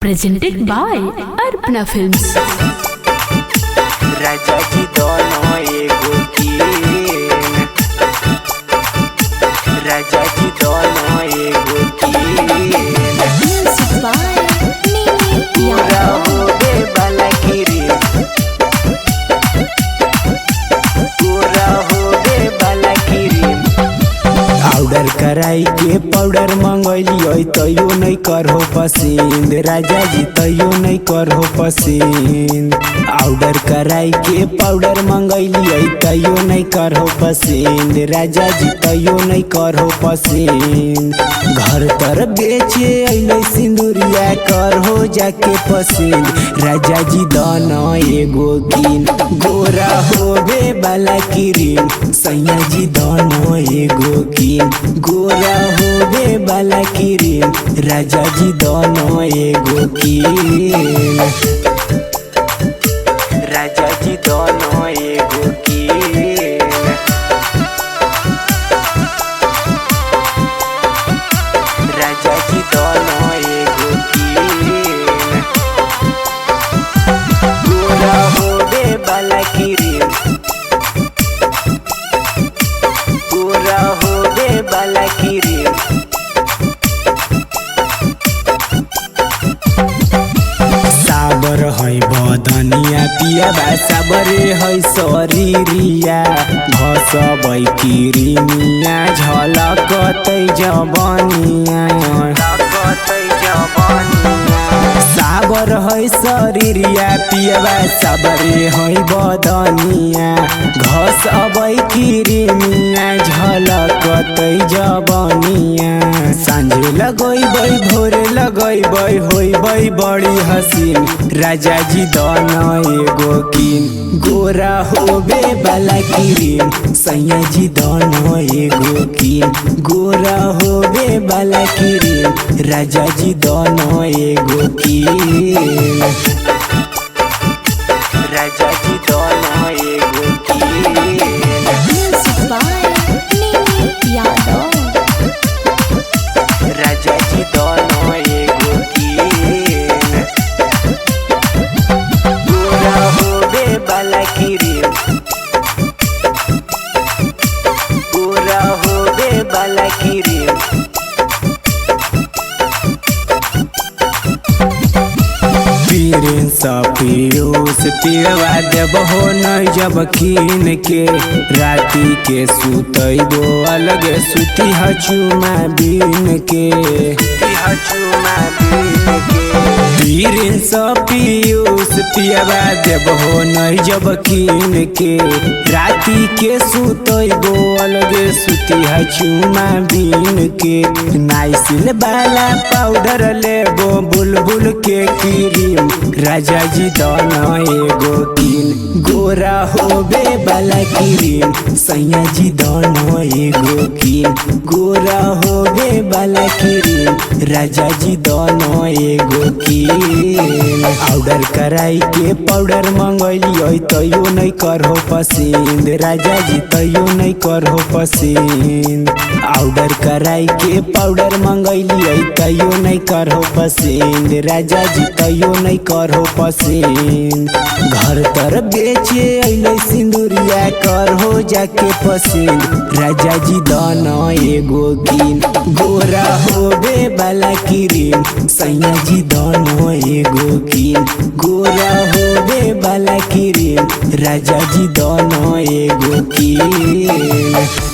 Presented by Arpana Films. राजा जी दोनों एगो कीन, राजा जी दोनों एगो कीन। Music by Mimi पूरा होवे वाला गिरी, पूरा होवे वाला गिरी। ऑर्डर कराई के पाउडर मंगैलियै तैयो नहीं करहो पसंद, राजा जी तैयो नहीं करहो पसंद। ऑर्डर कराई के पाउडर मंगैलियै तैयो नहीं करहो पसंद, राजा जी तैयो नहीं करहो पसंद। घर तर बेचे अइलै सिंदूरिया करहो जाके पसंद, राजा जी दाना एगो कीन। गोरा होवे वाला क्रीम, सैया जी दाना एगो कीन। गोरा होवे वाला क्रीम, राजा जी दाना एगो कीन। राजा जी दोनों एगो कीन, राजा जी दोनों एगो कीन। गोरा होवे वाला क्रीम, गोरा होवे वाला क्रीम। साबर है बदनिया पिया बा साबरे है शरीरिया, घसबै किरिमिया झलकतै जबनिया। साबर है शरीरिया पिया बा साबरे है बदनिया, घसबै किरिमिया झलकतै जबनिया। सांझे लगैबै भोरे लगैबै होइबै बड़ी हसीन, राजा जी दाना एगो कीन। गोरा होवे वाला क्रीम, सैया जी दाना एगो कीन। गोरा होवे वाला क्रीम, राजा जी दाना एगो कीन। राजा जी दाना एगो कीन। Music by Mimi Yadav. राजा जी दोनों एगो कीन। गोरा होवे वाला क्रीम, गोरा होवे वाला क्रीम। पीरिंस पीयूष पीरवा देबहो नहीं जब कीन के, राती के सुतैबो अलगे सुती हचुमा बीन के। पीरिंस पीयूष पियवा देबहो नहीं जब कीन के, राती के सुतैबो अलगे सुती हचुमा बीन के। नाइसिल वाला पाउडर लेबो बुलबुल के क्रीम, राजा जी दाना एगो कीन। गोरा होवे वाला क्रीम, सैया जी दाना एगो कीन। गोरा होवे वाला क्रीम, राजा जी दाना एगो कीन। ऑर्डर कराई के पाउडर मंगैलियै तैयो नहीं करहो पसंद, राजा जी तैयो नहीं करहो पसंद। ऑर्डर कराई के पाउडर मंगैलियै तैयो नहीं करहो पसंद, राजा जी तैयो नहीं करहो पसंद। घर तर बेचे अइलै सिंदूरिया करहो जाके पसंद, राजा जी दाना एगो कीन। गोरा होवे वाला क्रीम, सैया जी दाना एगो कीन। गोरा होवे वाला क्रीम, राजा जी दाना एगो कीन।